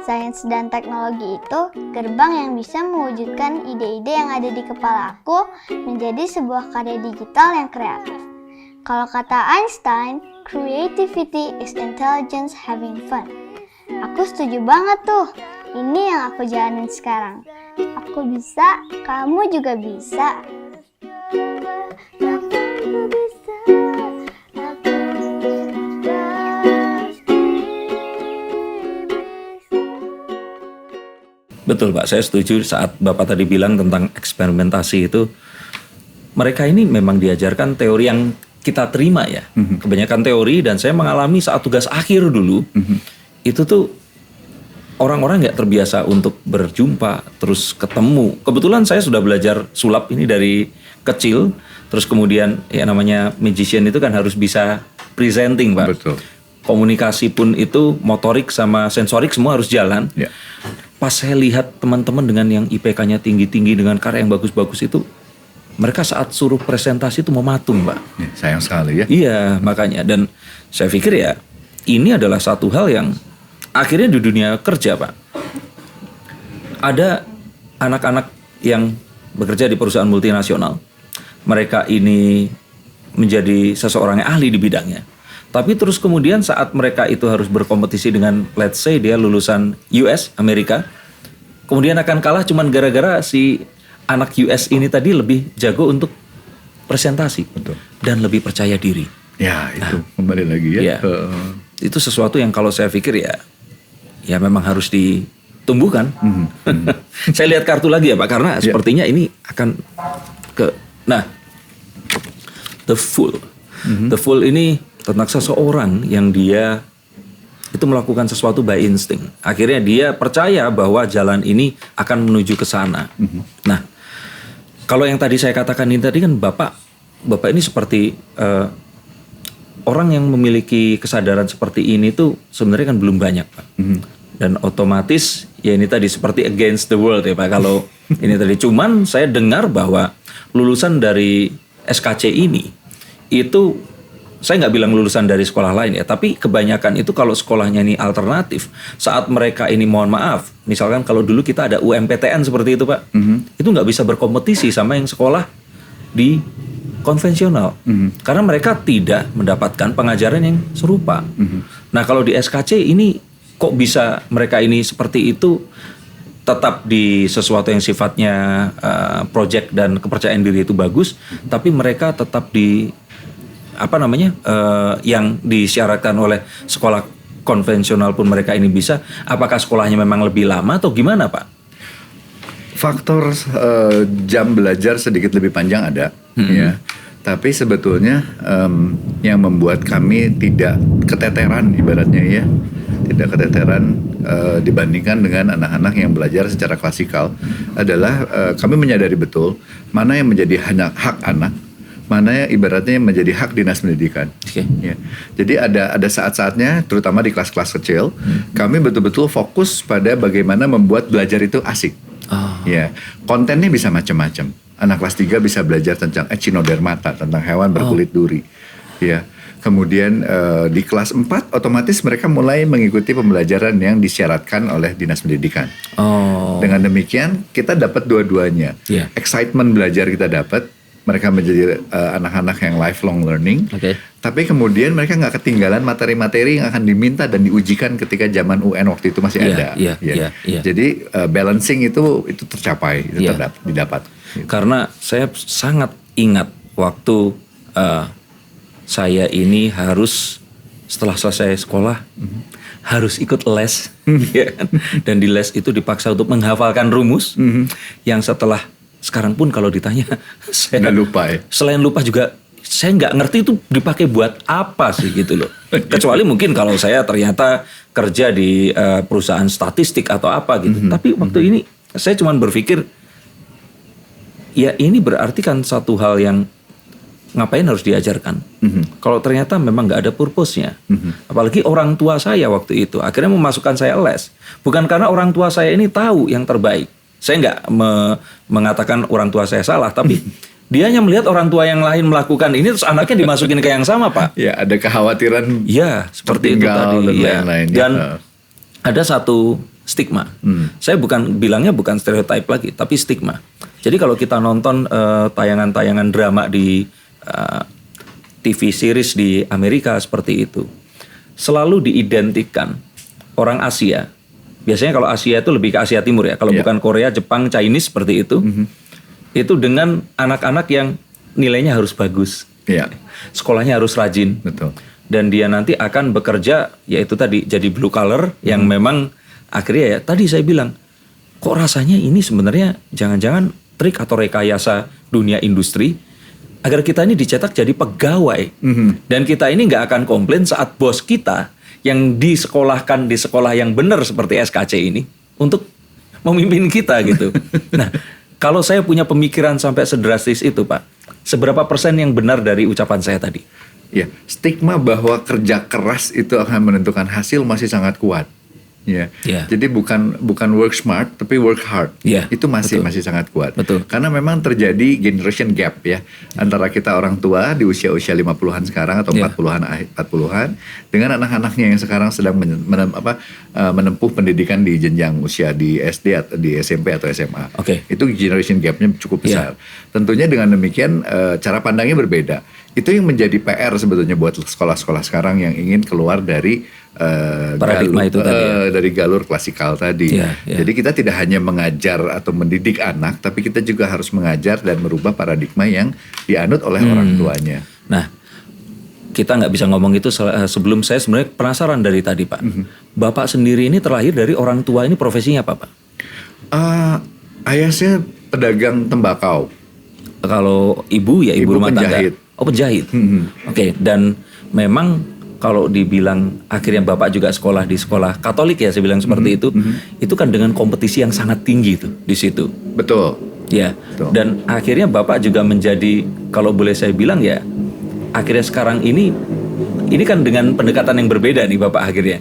Sains dan teknologi itu gerbang yang bisa mewujudkan ide-ide yang ada di kepala aku menjadi sebuah karya digital yang kreatif. Kalau kata Einstein, creativity is intelligence having fun. Aku setuju banget tuh. Ini yang aku jalanin sekarang. Aku bisa, kamu juga bisa. Aku bisa, aku pasti Betul Pak, saya setuju saat Bapak tadi bilang tentang eksperimentasi itu. Mereka ini memang diajarkan teori yang kita terima ya. Kebanyakan teori, dan saya mengalami saat tugas akhir dulu. Itu tuh orang-orang nggak terbiasa untuk berjumpa, terus ketemu. Kebetulan saya sudah belajar sulap ini dari kecil. Terus kemudian ya namanya magician itu kan harus bisa presenting Pak. Betul. Komunikasi pun itu motorik sama sensorik semua harus jalan. Ya. Pas saya lihat teman-teman dengan yang IPK-nya tinggi-tinggi dengan karya yang bagus-bagus itu, mereka saat suruh presentasi itu mematung, Pak. Ya, sayang sekali ya. Iya, makanya. Dan saya pikir ya, ini adalah satu hal yang akhirnya di dunia kerja, Pak. Ada anak-anak yang bekerja di perusahaan multinasional. Mereka ini menjadi seseorang yang ahli di bidangnya. Tapi terus kemudian saat mereka itu harus berkompetisi dengan, let's say dia lulusan US, Amerika, kemudian akan kalah cuman gara-gara si anak US ini tadi lebih jago untuk presentasi. Betul. Dan lebih percaya diri. Ya itu kembali lagi ya. Iya. Itu sesuatu yang kalau saya pikir ya memang harus ditumbuhkan. Saya lihat kartu lagi ya Pak, karena sepertinya ini akan nah, The Fool. The Fool ini tentang seseorang yang dia itu melakukan sesuatu by instinct. Akhirnya dia percaya bahwa jalan ini akan menuju ke sana. Nah, kalau yang tadi saya katakan ini tadi kan Bapak ini seperti orang yang memiliki kesadaran seperti ini tuh sebenarnya kan belum banyak Pak. Dan otomatis ya ini tadi seperti against the world ya Pak. Kalau ini tadi cuman saya dengar bahwa lulusan dari SKC ini itu, saya nggak bilang lulusan dari sekolah lain ya, tapi kebanyakan itu kalau sekolahnya ini alternatif, saat mereka ini mohon maaf, misalkan kalau dulu kita ada UMPTN seperti itu Pak, itu nggak bisa berkompetisi sama yang sekolah di konvensional, karena mereka tidak mendapatkan pengajaran yang serupa. Nah kalau di SKC ini kok bisa mereka ini seperti itu, tetap di sesuatu yang sifatnya project dan kepercayaan diri itu bagus, tapi mereka tetap di yang disyaratkan oleh sekolah konvensional pun mereka ini bisa. Apakah sekolahnya memang lebih lama atau gimana Pak? Faktor jam belajar sedikit lebih panjang ada, ya. Tapi sebetulnya yang membuat kami tidak keteteran ibaratnya ya, tidak keteteran dibandingkan dengan anak-anak yang belajar secara klasikal adalah kami menyadari betul mana yang menjadi hak anak, mana yang ibaratnya menjadi hak dinas pendidikan. Ya. Jadi ada saat-saatnya, terutama di kelas-kelas kecil, kami betul-betul fokus pada bagaimana membuat belajar itu asik. Ya, kontennya bisa macam-macam. Anak kelas 3 bisa belajar tentang echinodermata, tentang hewan berkulit duri. Ya. Kemudian di kelas 4 otomatis mereka mulai mengikuti pembelajaran yang disyaratkan oleh dinas pendidikan. Dengan demikian kita dapat dua-duanya. Excitement belajar kita dapat. Mereka menjadi anak-anak yang lifelong learning. Tapi kemudian mereka nggak ketinggalan materi-materi yang akan diminta dan diujikan ketika zaman UN waktu itu masih ada. Jadi balancing itu tercapai, itu didapat. Karena saya sangat ingat waktu saya ini harus setelah selesai sekolah harus ikut les, dan di les itu dipaksa untuk menghafalkan rumus yang setelah sekarang pun kalau ditanya saya nggak lupa ya. Selain lupa juga saya nggak ngerti itu dipakai buat apa sih gitu loh. Kecuali mungkin kalau saya ternyata kerja di perusahaan statistik atau apa gitu. Tapi waktu ini saya cuma berpikir ya ini berarti kan satu hal yang ngapain harus diajarkan. Kalau ternyata memang nggak ada purpose-nya. Apalagi orang tua saya waktu itu akhirnya memasukkan saya les. Bukan karena orang tua saya ini tahu yang terbaik. Saya nggak mengatakan orang tua saya salah, tapi dia hanya melihat orang tua yang lain melakukan ini, terus anaknya dimasukin ke yang sama, Pak. Ya, ada kekhawatiran. Ya, seperti itu tadi. Dan lain-lain. Dan ada satu stigma. Saya bilangnya bukan stereotype lagi, tapi stigma. Jadi kalau kita nonton tayangan-tayangan drama di TV series di Amerika seperti itu, selalu diidentikan orang Asia. Biasanya kalau Asia itu lebih ke Asia Timur ya. Kalau bukan Korea, Jepang, Chinese seperti itu. Itu dengan anak-anak yang nilainya harus bagus. Sekolahnya harus rajin. Betul. Dan dia nanti akan bekerja, yaitu tadi jadi blue collar yang memang akhirnya ya tadi saya bilang, kok rasanya ini sebenarnya jangan-jangan trik atau rekayasa dunia industri agar kita ini dicetak jadi pegawai. Dan kita ini nggak akan komplain saat bos kita yang disekolahkan di sekolah yang benar seperti SKC ini untuk memimpin kita gitu. Nah, kalau saya punya pemikiran sampai sedrastis itu, Pak, seberapa persen yang benar dari ucapan saya tadi? Ya, stigma bahwa kerja keras itu akan menentukan hasil masih sangat kuat. Ya. Jadi bukan work smart tapi work hard. Itu masih sangat kuat. Karena memang terjadi generation gap ya antara kita orang tua di usia-usia 50-an sekarang atau 40-an dengan anak-anaknya yang sekarang sedang menempuh pendidikan di jenjang usia di SD atau di SMP atau SMA. Itu generation gapnya cukup besar. Tentunya dengan demikian cara pandangnya berbeda. Itu yang menjadi PR sebetulnya buat sekolah-sekolah sekarang yang ingin keluar dari paradigma itu tadi dari galur klasikal tadi. Jadi kita tidak hanya mengajar atau mendidik anak, tapi kita juga harus mengajar dan merubah paradigma yang dianut oleh orang tuanya. Nah, kita nggak bisa ngomong itu sebelum saya sebenarnya penasaran dari tadi, Pak. Bapak sendiri ini terlahir dari orang tua ini profesinya apa, Pak? Ayah saya pedagang tembakau. Kalau ibu ya ibu rumah penjahit. Tangga. Oh, penjahit. Dan memang kalau dibilang akhirnya Bapak juga sekolah di sekolah Katolik ya, saya bilang seperti itu kan dengan kompetisi yang sangat tinggi tuh di situ. Betul. Betul. Dan akhirnya Bapak juga menjadi, kalau boleh saya bilang ya, akhirnya sekarang ini kan dengan pendekatan yang berbeda nih Bapak akhirnya.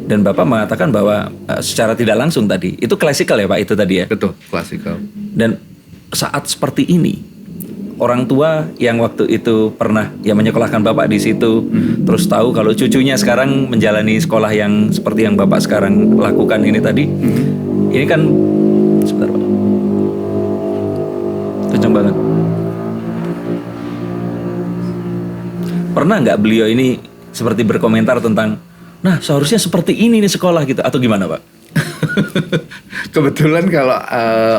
Dan Bapak mengatakan bahwa secara tidak langsung tadi, itu klasikal ya Pak itu tadi ya? Betul, klasikal. Dan saat seperti ini, orang tua yang waktu itu pernah ya menyekolahkan Bapak di situ, terus tahu kalau cucunya sekarang menjalani sekolah yang seperti yang Bapak sekarang lakukan ini tadi, ini kan sebentar Pak, kencang banget. Pernah nggak beliau ini seperti berkomentar tentang, nah seharusnya seperti ini nih sekolah gitu, atau gimana Pak? Kebetulan kalau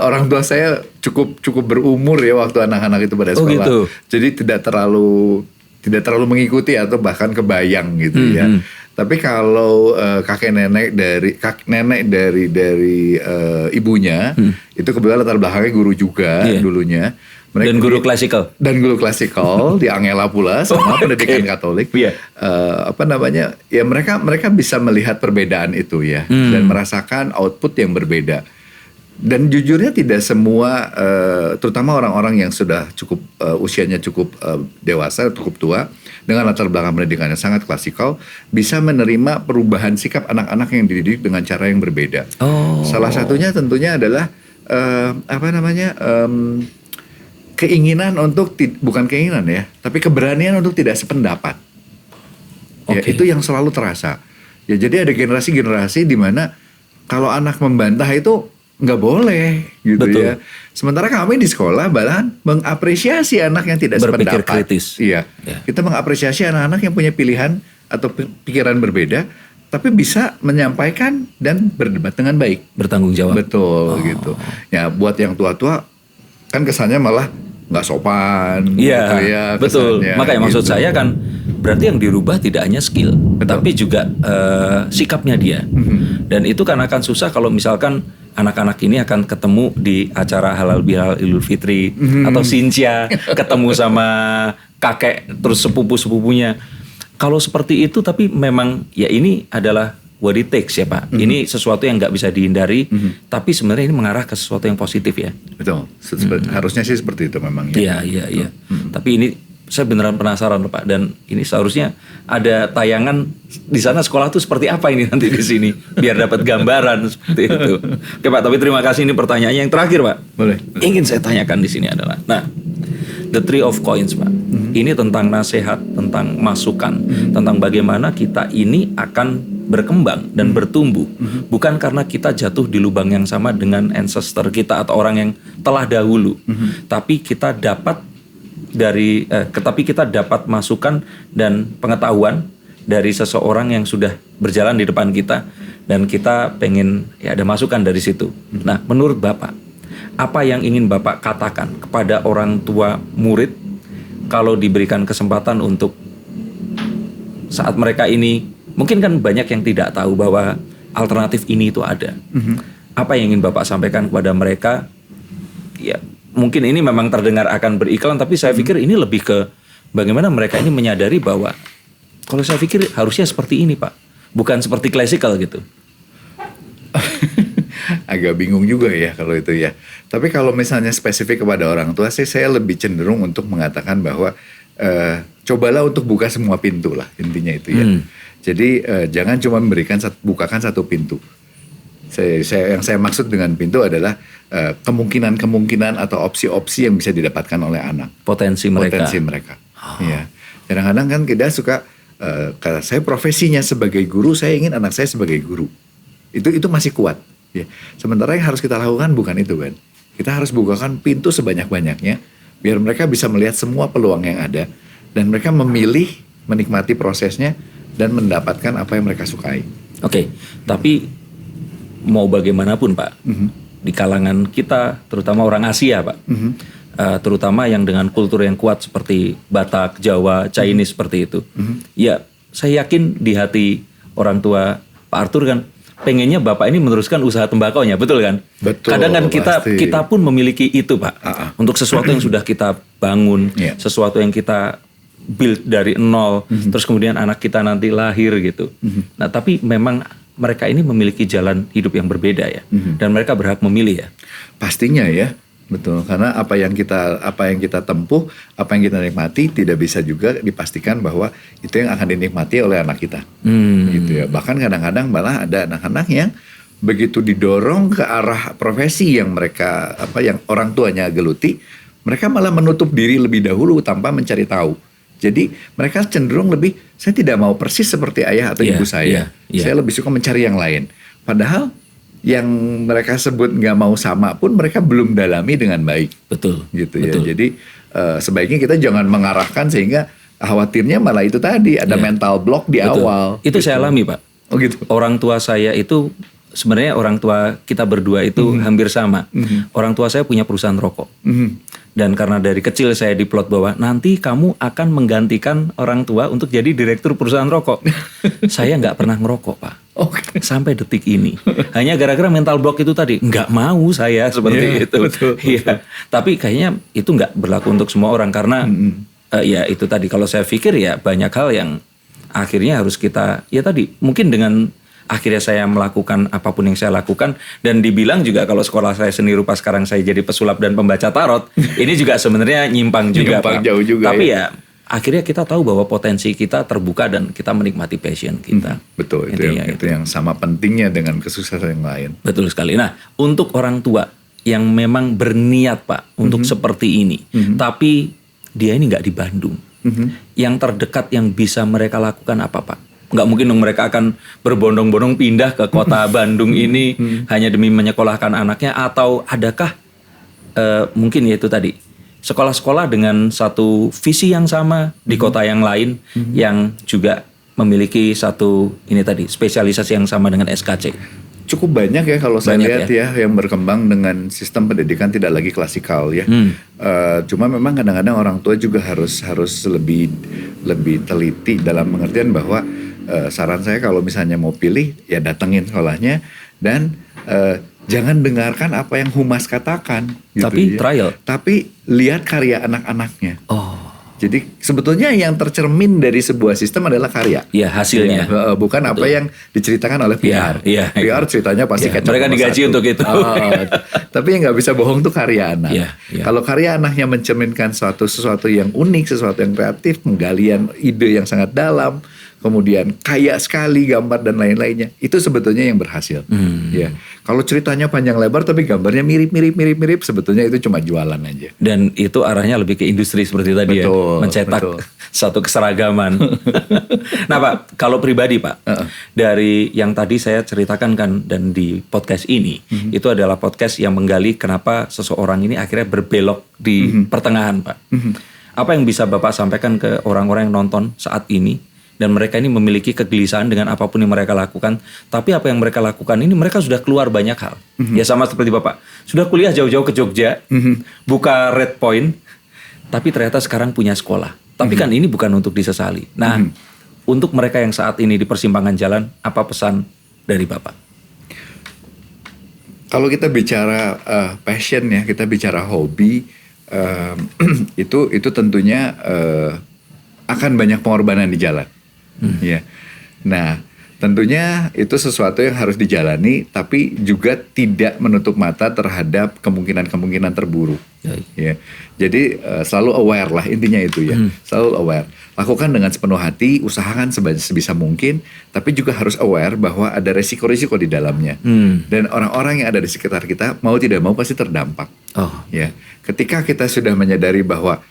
orang tua saya cukup berumur ya waktu anak-anak itu pada sekolah. Gitu. Jadi tidak terlalu mengikuti atau bahkan kebayang gitu ya. Tapi kalau kakek nenek dari ibunya itu kebetulan latar belakangnya guru juga dulunya. Mereka Dan guru klasikal di Angela pula sama pendidikan Katolik. Ya mereka bisa melihat perbedaan itu ya dan merasakan output yang berbeda. Dan jujurnya tidak semua, terutama orang-orang yang sudah cukup usianya cukup dewasa, cukup tua dengan latar belakang pendidikan yang sangat klasikal, bisa menerima perubahan sikap anak-anak yang dididik dengan cara yang berbeda. Salah satunya tentunya adalah keinginan untuk bukan keinginan ya, tapi keberanian untuk tidak sependapat. Ya, itu yang selalu terasa. Ya, jadi ada generasi-generasi di mana kalau anak membantah itu nggak boleh gitu. Ya. Sementara kami di sekolah bahkan mengapresiasi anak yang tidak berpikir sependapat. kritis. Kita mengapresiasi anak-anak yang punya pilihan atau pikiran berbeda, tapi bisa menyampaikan dan berdebat dengan baik, bertanggung jawab. Betul gitu. Ya, buat yang tua-tua kan kesannya malah nggak sopan. Iya, gitu ya, betul. kesannya, Makanya gitu. maksud saya kan berarti yang dirubah tidak hanya skill, tapi juga sikapnya dia. Dan itu kan akan susah kalau misalkan anak-anak ini akan ketemu di acara halal bihalal Idul Fitri atau Sinja, ketemu sama kakek terus sepupu-sepupunya. Kalau seperti itu, tapi memang ya ini adalah what it takes ya Pak. Ini sesuatu yang nggak bisa dihindari, tapi sebenarnya ini mengarah ke sesuatu yang positif ya. Betul. Harusnya sih seperti itu memang ya. Iya. Tapi ini saya beneran penasaran Pak, dan ini seharusnya ada tayangan di sana sekolah tuh seperti apa ini nanti di sini biar dapat gambaran seperti itu. Oke Pak, tapi terima kasih, ini pertanyaannya yang terakhir Pak. Boleh. Ingin saya tanyakan di sini adalah, nah, The Three of Coins Pak. Ini tentang nasihat, tentang masukan, tentang bagaimana kita ini akan berkembang dan bertumbuh, bukan karena kita jatuh di lubang yang sama dengan ancestor kita atau orang yang telah dahulu, tapi kita dapat masukan dan pengetahuan dari seseorang yang sudah berjalan di depan kita, dan kita pengen ya ada masukan dari situ. Nah, menurut Bapak, apa yang ingin Bapak katakan kepada orang tua murid kalau diberikan kesempatan untuk saat mereka ini, mungkin kan banyak yang tidak tahu bahwa alternatif ini itu ada. apa yang ingin Bapak sampaikan kepada mereka? Ya, mungkin ini memang terdengar akan beriklan, tapi saya pikir ini lebih ke bagaimana mereka ini menyadari bahwa kalau saya pikir harusnya seperti ini, Pak. Bukan seperti klasikal gitu. Agak bingung juga ya kalau itu ya. Tapi kalau misalnya spesifik kepada orang tua sih, saya lebih cenderung untuk mengatakan bahwa cobalah untuk buka semua pintu lah, intinya itu ya. Jadi jangan cuma bukakan satu pintu. Yang saya maksud dengan pintu adalah kemungkinan atau opsi-opsi yang bisa didapatkan oleh anak. Potensi mereka. Ya. Kadang-kadang kan kita suka, karena saya profesinya sebagai guru, saya ingin anak saya sebagai guru. Itu masih kuat. Ya. Sementara yang harus kita lakukan bukan itu kan. Kita harus bukakan pintu sebanyak-banyaknya biar mereka bisa melihat semua peluang yang ada dan mereka memilih, menikmati prosesnya dan mendapatkan apa yang mereka sukai. Oke, tapi mau bagaimanapun Pak, di kalangan kita, terutama orang Asia Pak, terutama yang dengan kultur yang kuat seperti Batak, Jawa, Chinese seperti itu, ya saya yakin di hati orang tua Pak Arthur kan pengennya Bapak ini meneruskan usaha tembakaunya, betul kan? Betul. Kadang kan pasti. kita pun memiliki itu Pak, untuk sesuatu yang sudah kita bangun, sesuatu yang kita build dari nol, terus kemudian anak kita nanti lahir gitu. Nah tapi memang mereka ini memiliki jalan hidup yang berbeda ya, dan mereka berhak memilih ya. Pastinya ya, betul. Karena apa yang kita tempuh, apa yang kita nikmati tidak bisa juga dipastikan bahwa itu yang akan dinikmati oleh anak kita. Gitu ya. Bahkan kadang-kadang malah ada anak-anak yang begitu didorong ke arah profesi yang mereka yang orang tuanya geluti, mereka malah menutup diri lebih dahulu tanpa mencari tahu. Jadi mereka cenderung lebih, saya tidak mau persis seperti ayah atau ibu saya. Saya lebih suka mencari yang lain. Padahal yang mereka sebut nggak mau sama pun mereka belum dalami dengan baik. Betul. Gitu betul. ya. Jadi sebaiknya kita jangan mengarahkan sehingga khawatirnya malah itu tadi ada mental block di awal. Itu gitu. saya alami Pak. Oh gitu. Orang tua saya itu sebenarnya orang tua kita berdua itu hampir sama. Orang tua saya punya perusahaan rokok. Dan karena dari kecil saya diplot bahwa nanti kamu akan menggantikan orang tua untuk jadi direktur perusahaan rokok. Saya nggak pernah ngerokok Pak. Okay. Sampai detik ini. Hanya gara-gara mental block itu tadi. Nggak mau saya seperti itu. Betul. Iya. Tapi kayaknya itu nggak berlaku untuk semua orang. Karena ya itu tadi. Kalau saya pikir ya banyak hal yang akhirnya harus kita. Ya tadi mungkin dengan akhirnya saya melakukan apapun yang saya lakukan. Dan dibilang juga kalau sekolah saya seni rupa sekarang saya jadi pesulap dan pembaca tarot. Ini juga sebenarnya nyimpang juga Pak. Jauh juga. Tapi ya akhirnya kita tahu bahwa potensi kita terbuka dan kita menikmati passion kita. Betul, itu yang sama pentingnya dengan kesuksesan yang lain. Betul sekali. Nah, untuk orang tua yang memang berniat Pak untuk seperti ini, tapi dia ini nggak di Bandung, yang terdekat yang bisa mereka lakukan apa Pak? Nggak mungkin dong mereka akan berbondong-bondong pindah ke kota Bandung ini hanya demi menyekolahkan anaknya, atau adakah mungkin ya itu tadi sekolah-sekolah dengan satu visi yang sama di kota yang lain yang juga memiliki satu ini tadi spesialisasi yang sama dengan SKC. Cukup banyak ya kalau saya lihat ya yang berkembang dengan sistem pendidikan tidak lagi klasikal ya. Cuma memang kadang-kadang orang tua juga harus lebih teliti dalam pengertian bahwa saran saya kalau misalnya mau pilih ya datengin sekolahnya dan jangan dengarkan apa yang humas katakan. Gitu tapi ya. trial. Tapi lihat karya anak-anaknya. Oh. Jadi sebetulnya yang tercermin dari sebuah sistem adalah karya. Iya hasilnya. Ya, bukan apa yang diceritakan oleh PR. PR ceritanya pasti kacau. Mereka digaji untuk itu. Tapi yang nggak bisa bohong tuh karya anak. Kalau karya anaknya mencerminkan sesuatu yang unik, sesuatu yang kreatif, penggalian ide yang sangat dalam, kemudian kaya sekali gambar dan lain-lainnya, itu sebetulnya yang berhasil. Ya. Kalau ceritanya panjang lebar tapi gambarnya mirip, sebetulnya itu cuma jualan aja. Dan itu arahnya lebih ke industri seperti tadi ya, mencetak satu keseragaman. Nah Pak, kalau pribadi Pak, dari yang tadi saya ceritakan kan dan di podcast ini, itu adalah podcast yang menggali kenapa seseorang ini akhirnya berbelok di pertengahan Pak. Apa yang bisa Bapak sampaikan ke orang-orang yang nonton saat ini? Dan mereka ini memiliki kegelisahan dengan apapun yang mereka lakukan. Tapi apa yang mereka lakukan ini mereka sudah keluar banyak hal. Ya sama seperti Bapak. Sudah kuliah jauh-jauh ke Jogja. Buka Red Point. Tapi ternyata sekarang punya sekolah. Tapi kan ini bukan untuk disesali. Nah untuk mereka yang saat ini di persimpangan jalan. Apa pesan dari Bapak? Kalau kita bicara passion ya, kita bicara hobi, itu tentunya akan banyak pengorbanan di jalan. Ya. Nah, tentunya itu sesuatu yang harus dijalani, tapi juga tidak menutup mata terhadap kemungkinan-kemungkinan terburuk. Ya. Jadi selalu aware lah, intinya itu ya. Selalu aware. Lakukan dengan sepenuh hati, usahakan sebisa mungkin, tapi juga harus aware bahwa ada resiko-resiko di dalamnya. Dan orang-orang yang ada di sekitar kita mau tidak mau pasti terdampak. Ya. Ketika kita sudah menyadari bahwa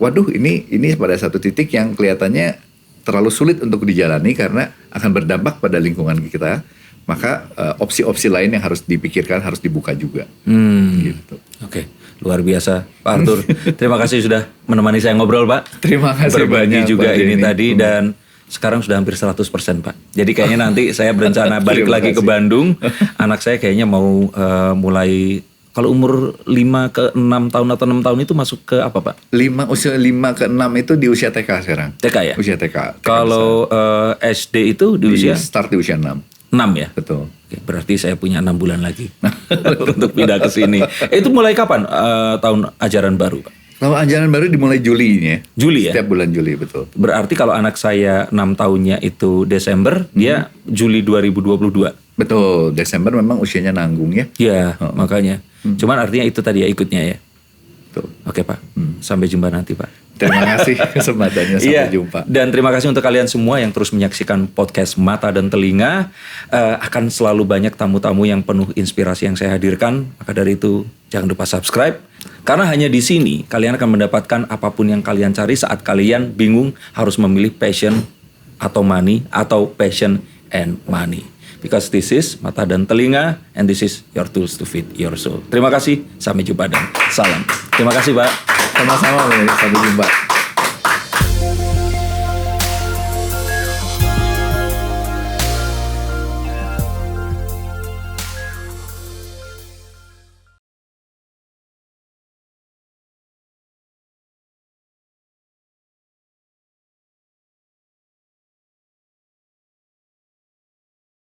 waduh ini pada satu titik yang kelihatannya terlalu sulit untuk dijalani karena akan berdampak pada lingkungan kita, maka opsi-opsi lain yang harus dipikirkan, harus dibuka juga. Gitu. Oke, luar biasa Pak Arthur. Terima kasih sudah menemani saya ngobrol Pak. Terima kasih Berbagi banyak juga Pak ini Denny. tadi dan sekarang sudah hampir 100% Pak. Jadi kayaknya nanti saya berencana balik Terima lagi ke kasih. Bandung. Anak saya kayaknya mau mulai, kalau umur 5 ke 6 tahun atau 6 tahun itu masuk ke apa Pak? Usia 5 ke 6 itu di usia TK sekarang. TK ya? Usia TK. Kalau SD itu di usia start di usia 6. 6 ya? Betul. Oke, berarti saya punya 6 bulan lagi untuk pindah ke sini. Itu mulai kapan tahun ajaran baru Pak? Kalau ajaran baru dimulai Juli ini ya. Juli ya? Setiap bulan Juli, betul. Berarti kalau anak saya 6 tahunnya itu Desember, dia Juli 2022. Betul, Desember memang usianya nanggung ya. Ya, makanya. Cuman artinya itu tadi ya ikutnya ya. Betul. Oke Pak, sampai jumpa nanti Pak. Terima kasih kesempatannya, sampai jumpa. Dan terima kasih untuk kalian semua yang terus menyaksikan podcast Mata dan Telinga. Akan selalu banyak tamu-tamu yang penuh inspirasi yang saya hadirkan. Maka dari itu jangan lupa subscribe. Karena hanya di sini kalian akan mendapatkan apapun yang kalian cari saat kalian bingung harus memilih passion atau money atau passion and money. Because this is Mata dan Telinga and this is your tools to feed your soul. Terima kasih, sampai jumpa dan salam. Terima kasih Pak. Sama-sama, sampai jumpa.